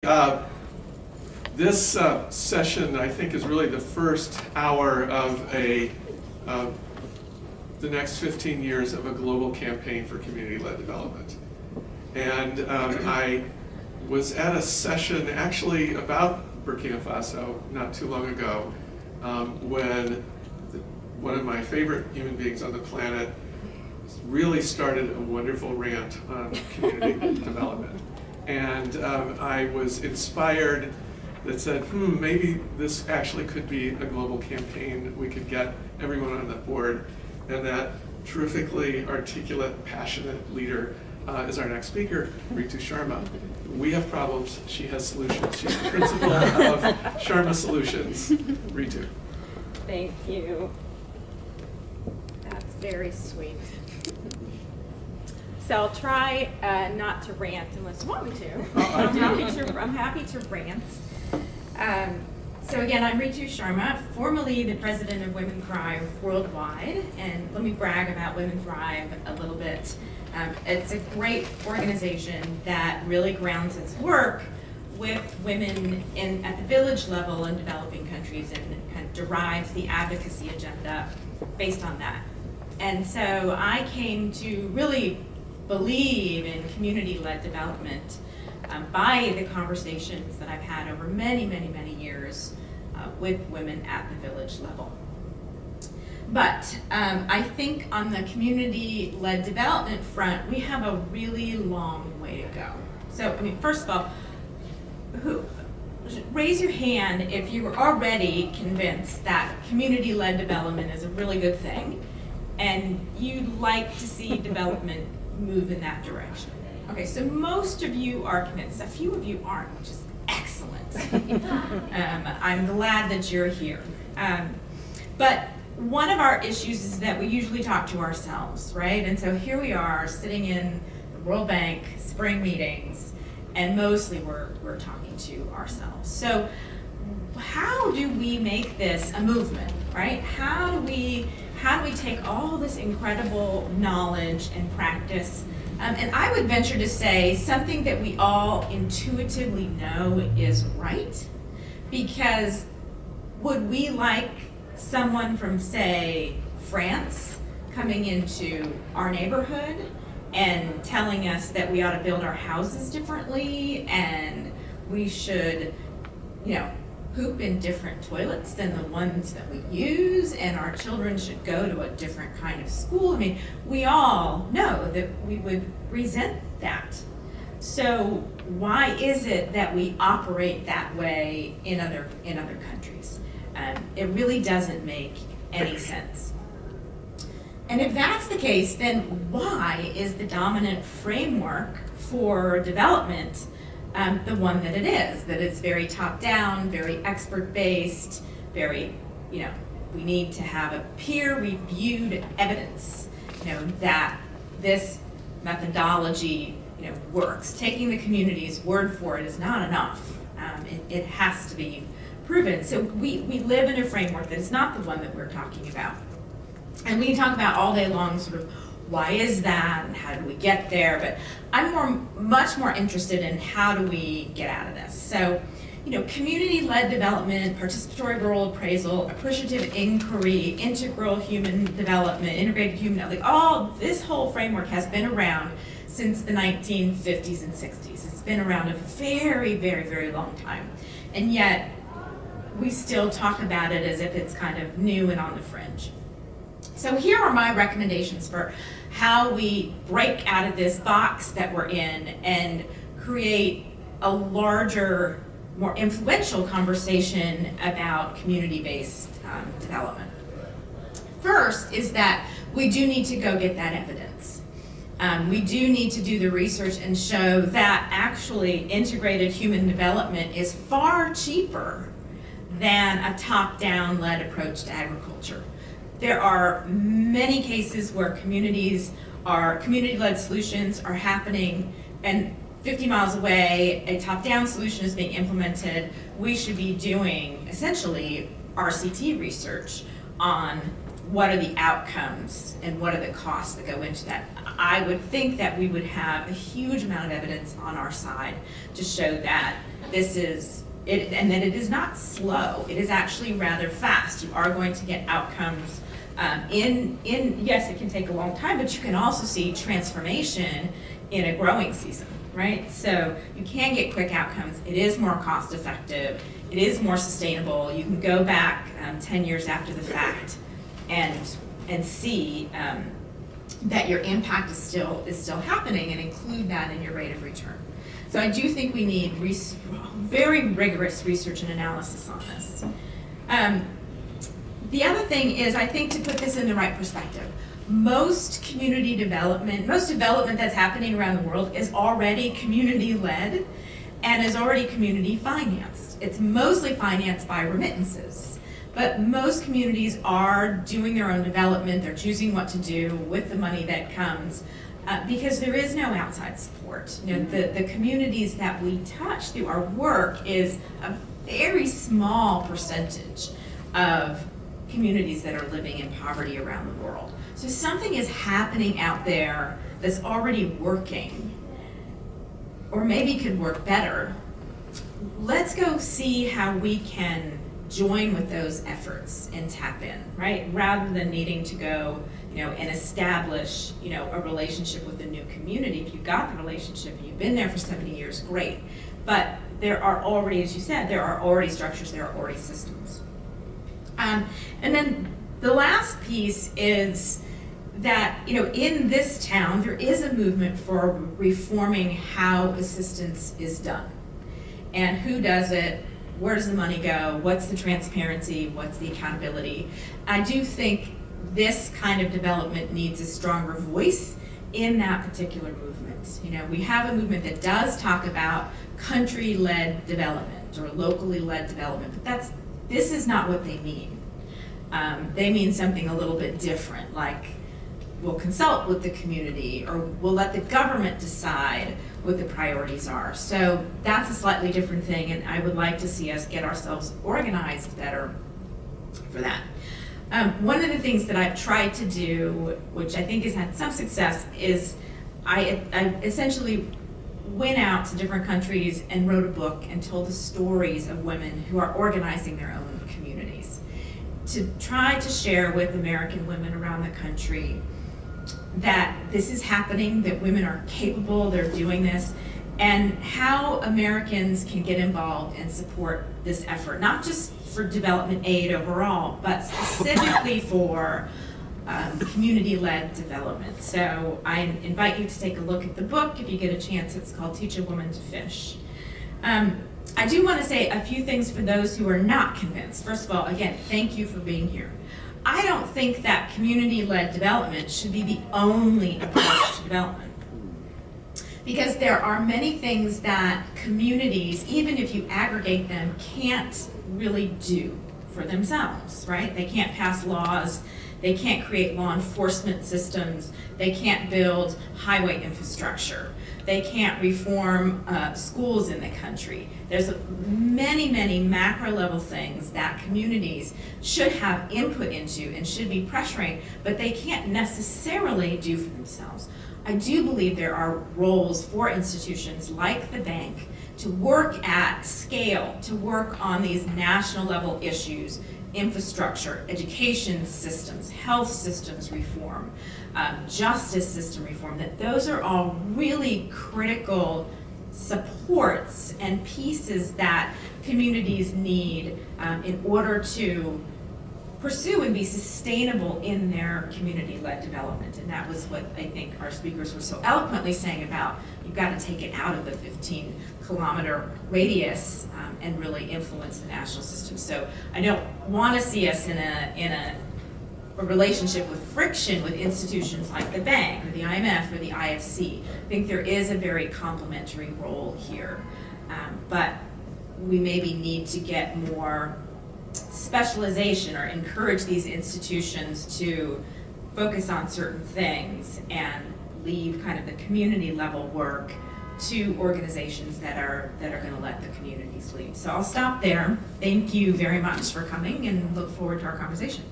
Uh, this session, I think, is really the first hour of the next 15 years of a global campaign for community-led development. And I was at a session actually about Burkina Faso not too long ago when one of my favorite human beings on the planet really started a wonderful rant on community development. And I was inspired that said, maybe this actually could be a global campaign. We could get everyone on the board. And that terrifically articulate, passionate leader is our next speaker, Ritu Sharma. We have problems, she has solutions. She's the principal of Sharma Solutions. Ritu. Thank you. That's very sweet. So I'll try not to rant unless you want me to. I'm happy to rant. So again, I'm Ritu Sharma, formerly the president of Women Thrive Worldwide, and let me brag about Women Thrive a little bit. It's a great organization that really grounds its work with women at the village level in developing countries and kind of derives the advocacy agenda based on that. And so I came to really believe in community-led development by the conversations that I've had over many, many, many years with women at the village level. But I think on the community-led development front, we have a really long way to go. So, I mean, first of all, raise your hand if you were already convinced that community-led development is a really good thing and you'd like to see development move in that direction. Okay, so most of you are convinced. A few of you aren't, which is excellent. I'm glad that you're here. But one of our issues is that we usually talk to ourselves, right? And so here we are sitting in the World Bank spring meetings, and mostly we're talking to ourselves. So how do we make this a movement, right? How do we take all this incredible knowledge and practice, and I would venture to say something that we all intuitively know is right, because would we like someone from, say, France coming into our neighborhood and telling us that we ought to build our houses differently and we should, poop in different toilets than the ones that we use, and our children should go to a different kind of school? I mean, we all know that we would resent that. So why is it that we operate that way in other countries? It really doesn't make any sense. And if that's the case, then why is the dominant framework for development the one that it is, that it's very top-down, very expert-based, very, we need to have a peer-reviewed evidence, that this methodology, works. Taking the community's word for it is not enough. It has to be proven. So we live in a framework that is not the one that we're talking about. And we can talk about all day long sort of why is that and how do we get there, but I'm much more interested in how do we get out of this. So, community-led development, participatory rural appraisal, appreciative inquiry, integral human development, integrated human development, this whole framework has been around since the 1950s and 60s. It's been around a very, very, very long time. And yet, we still talk about it as if it's kind of new and on the fringe. So here are my recommendations for how we break out of this box that we're in and create a larger, more influential conversation about community-based development. First is that we do need to go get that evidence. We do need to do the research and show that actually integrated human development is far cheaper than a top-down led approach to agriculture. There are many cases where community-led solutions are happening, and 50 miles away, a top-down solution is being implemented. We should be doing, essentially, RCT research on what are the outcomes and what are the costs that go into that. I would think that we would have a huge amount of evidence on our side to show that this is it, and that it is not slow. It is actually rather fast. You are going to get outcomes yes, it can take a long time, but you can also see transformation in a growing season, right? So you can get quick outcomes. It is more cost effective. It is more sustainable. You can go back 10 years after the fact and see that your impact is still happening, and include that in your rate of return. So I do think we need very rigorous research and analysis on this. The other thing is, I think, to put this in the right perspective, most development that's happening around the world is already community-led and is already community-financed. It's mostly financed by remittances. But most communities are doing their own development. They're choosing what to do with the money that comes because there is no outside support. You know, the communities that we touch through our work is a very small percentage of communities that are living in poverty around the world. So something is happening out there that's already working, or maybe could work better. Let's go see how we can join with those efforts and tap in, right? Rather than needing to go, and establish, a relationship with a new community. If you've got the relationship and you've been there for 70 years, great. But there are already, as you said, there are already structures, there are already systems. And then the last piece is that, in this town, there is a movement for reforming how assistance is done. And who does it? Where does the money go? What's the transparency? What's the accountability? I do think this kind of development needs a stronger voice in that particular movement. We have a movement that does talk about country-led development or locally led development, but this is not what they mean. They mean something a little bit different, like we'll consult with the community, or we'll let the government decide what the priorities are. So that's a slightly different thing, and I would like to see us get ourselves organized better for that. One of the things that I've tried to do, which I think has had some success, is I essentially went out to different countries and wrote a book and told the stories of women who are organizing their own communities, to try to share with American women around the country that this is happening, that women are capable, they're doing this, and how Americans can get involved and support this effort, not just for development aid overall, but specifically for community-led development. So I invite you to take a look at the book if you get a chance. It's called Teach a Woman to Fish. I do want to say a few things for those who are not convinced. First of all, again, thank you for being here. I don't think that community-led development should be the only approach to development, because there are many things that communities, even if you aggregate them, can't really do for themselves, right? They can't pass laws, they can't create law enforcement systems, they can't build highway infrastructure, they can't reform schools in the country. There's many macro level things that communities should have input into and should be pressuring, but they can't necessarily do for themselves. I do believe there are roles for institutions like the bank to work at scale, to work on these national level issues, infrastructure, education systems, health systems reform, justice system reform, that those are all really critical supports and pieces that communities need in order to pursue and be sustainable in their community-led development. And that was what I think our speakers were so eloquently saying about, you've got to take it out of the 15-kilometer radius and really influence the national system. So I don't want to see us in a relationship with friction with institutions like the bank or the IMF or the IFC. I think there is a very complementary role here, but we maybe need to get more specialization or encourage these institutions to focus on certain things and leave kind of the community level work to organizations that are going to let the communities lead. So I'll stop there. Thank you very much for coming and look forward to our conversation.